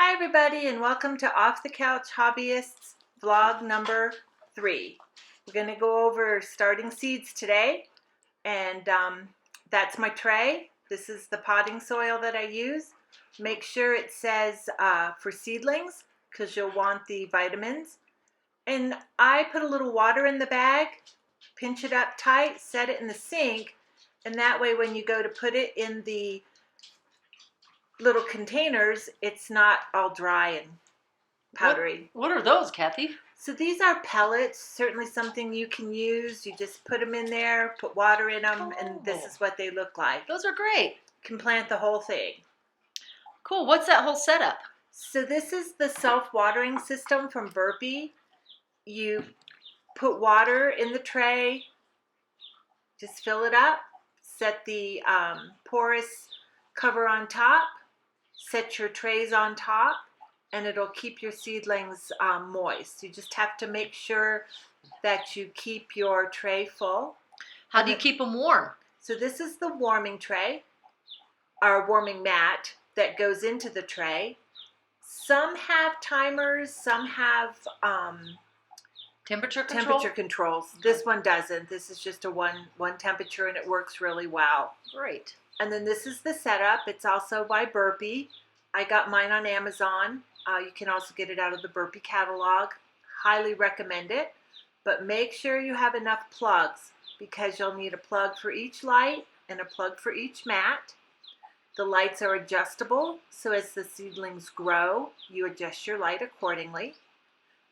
Hi everybody and welcome to Off the Couch Hobbyists vlog number 3. We're going to go over starting seeds today, and that's my tray. This is the potting soil that I use. Make sure it says for seedlings because you'll want the vitamins. And I put a little water in the bag, pinch it up tight, set it in the sink, and that way when you go to put it in the little containers, it's not all dry and powdery. What are those, Kathy? So these are pellets, certainly something you can use. You just put them in there, put water in them, and this is what they look like. Those are great. You can plant the whole thing. Cool. What's that whole setup? So this is the self-watering system from Burpee. You put water in the tray, just fill it up, set the porous cover on top, set your trays on top, and it'll keep your seedlings moist. You just have to make sure that you keep your tray full. How do you keep them warm? So this is the warming tray, our warming mat that goes into the tray. Some have timers, some have Temperature control? temperature controls. This one doesn't. This is just a one temperature, and it works really well. Great. And then this is the setup. It's also by Burpee. I got mine on Amazon. You can also get it out of the Burpee catalog. Highly recommend it. But make sure you have enough plugs because you'll need a plug for each light and a plug for each mat. The lights are adjustable, so as the seedlings grow, you adjust your light accordingly.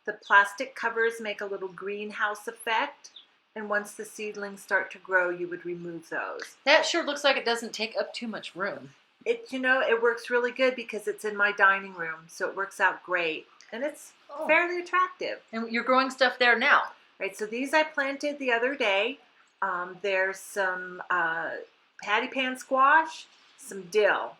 The plastic covers make a little greenhouse effect. And once the seedlings start to grow, you would remove those. That sure looks like it doesn't take up too much room. It works really good because it's in my dining room, so it works out great. And it's fairly attractive. And you're growing stuff there now. Right, so these I planted the other day. There's some patty pan squash, some dill.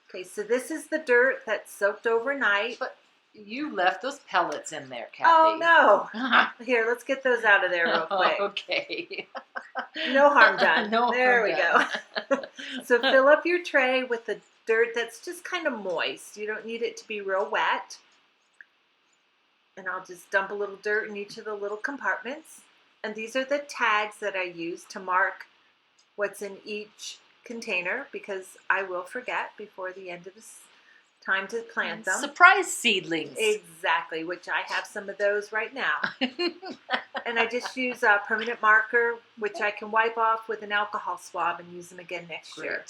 Okay, so this is the dirt that's soaked overnight. But you left those pellets in there, Kathy. Oh, no. Here, let's get those out of there real quick. Okay. No harm done. No there we harm go. So fill up your tray with the dirt that's just kind of moist. You don't need it to be real wet. And I'll just dump a little dirt in each of the little compartments. And these are the tags that I use to mark what's in each container because I will forget before the end of this time to plant them. Surprise seedlings. Exactly, which I have some of those right now. And I just use a permanent marker, which I can wipe off with an alcohol swab and use them again next year.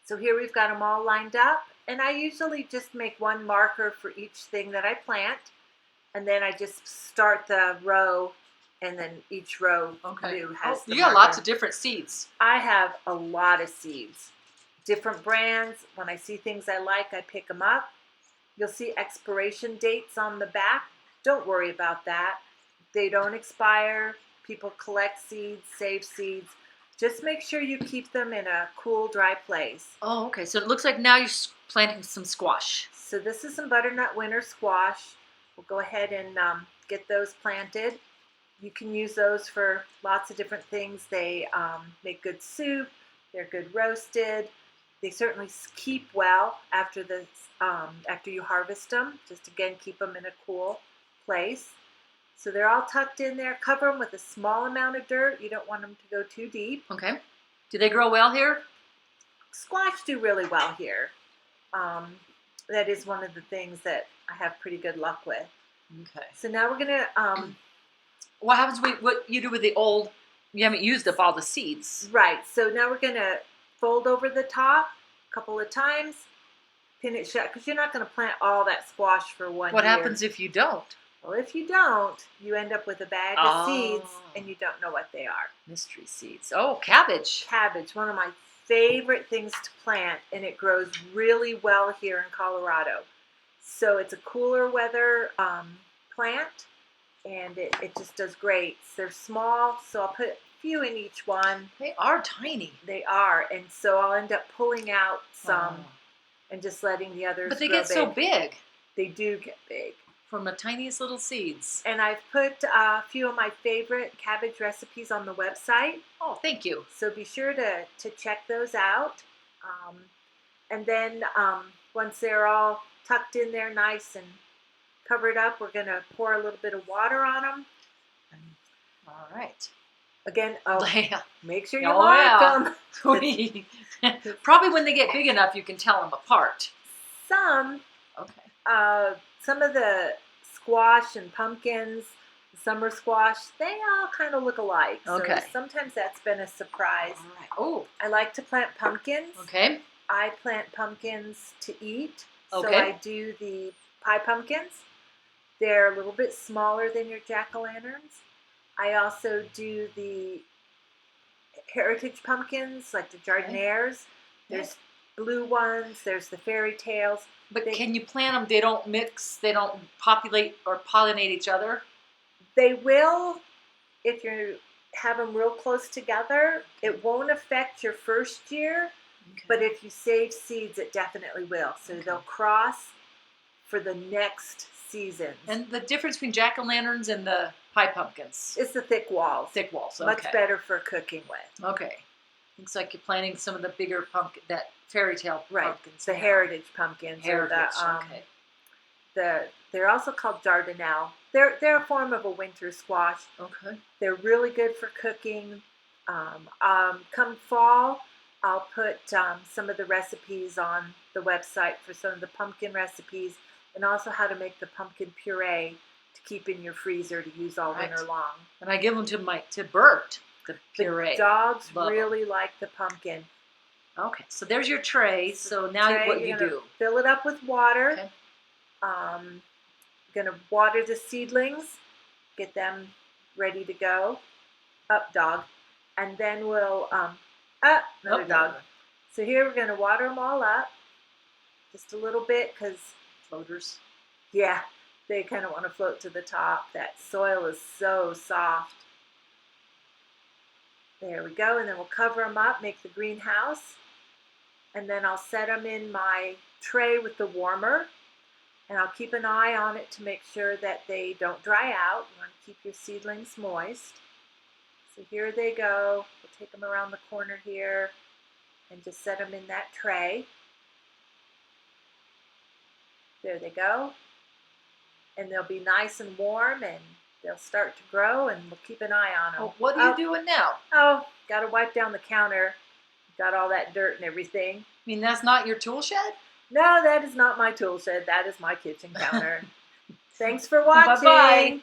So here we've got them all lined up. And I usually just make one marker for each thing that I plant. And then I just start the row, and then each row has the you got marker. lots of different seeds. I have a lot of seeds. Different brands. When I see things I like, I pick them up. You'll see expiration dates on the back. Don't worry about that. They don't expire. People collect seeds, save seeds. Just make sure you keep them in a cool, dry place. Oh, okay. So it looks like now you're planting some squash. So this is some butternut winter squash. We'll go ahead and get those planted. You can use those for lots of different things. They make good soup. They're good roasted. They certainly keep well after you harvest them. Just again, keep them in a cool place. So they're all tucked in there. Cover them with a small amount of dirt. You don't want them to go too deep. Okay. Do they grow well here? Squash do really well here. That is one of the things that I have pretty good luck with. Okay. So now we're gonna. What happens with what you do with the old? You haven't used up all the seeds. Right. So now we're gonna fold over the top a couple of times, pin it shut, because you're not going to plant all that squash for 1 year. What happens if you don't? Well, if you don't, you end up with a bag of seeds, and you don't know what they are. Mystery seeds. Oh, cabbage. Cabbage, one of my favorite things to plant, and it grows really well here in Colorado. So it's a cooler weather plant, and it just does great. They're small, so I'll put few in each one. They are tiny. They are, and so I'll end up pulling out some and just letting the others But they grow get so big. They do get big. From the tiniest little seeds. And I've put a few of my favorite cabbage recipes on the website. Oh, thank you. So be sure to check those out. And then once they're all tucked in there nice and covered up, we're going to pour a little bit of water on them. All right. Again, make sure you Oh, mark yeah. them. Probably when they get big enough, you can tell them apart. Some of the squash and pumpkins, summer squash, they all kind of look alike. Okay. So sometimes that's been a surprise. All right. Oh. I like to plant pumpkins. Okay. I plant pumpkins to eat. Okay. So I do the pie pumpkins. They're a little bit smaller than your jack-o'-lanterns. I also do the heritage pumpkins, like the jardinières. There's blue ones. There's the fairy tales. But can you plant them? They don't mix. They don't populate or pollinate each other. They will if you have them real close together. It won't affect your first year, but if you save seeds, it definitely will. So they'll cross for the next seasons. And the difference between jack-o'-lanterns and the pie pumpkins? It's the thick walls. Thick walls, okay. Much better for cooking with. Okay. Looks like you're planting some of the bigger pumpkin, that fairy tale pumpkins. The heritage pumpkins. Heritage, They're also called jardinelle. They're a form of a winter squash. Okay. They're really good for cooking. Come fall, I'll put some of the recipes on the website for some of the pumpkin recipes, and also how to make the pumpkin puree to keep in your freezer to use all winter long. And I give them to Bert, the puree. The dogs really like the pumpkin. Okay, so there's your tray. So now what you do? Fill it up with water. Okay. Going to water the seedlings, get them ready to go. Up, dog. And then we'll, another dog. So here we're going to water them all up. Just a little bit because... Floaters. Yeah, they kind of want to float to the top. That soil is so soft. There we go. And then we'll cover them up, make the greenhouse. And then I'll set them in my tray with the warmer. And I'll keep an eye on it to make sure that they don't dry out. You want to keep your seedlings moist. So here they go. We'll take them around the corner here and just set them in that tray. There they go. And they'll be nice and warm and they'll start to grow and we'll keep an eye on them. Oh, what are you doing now? Oh, got to wipe down the counter. Got all that dirt and everything. I mean, that's not your tool shed? No, that is not my tool shed. That is my kitchen counter. Thanks for watching. Bye-bye.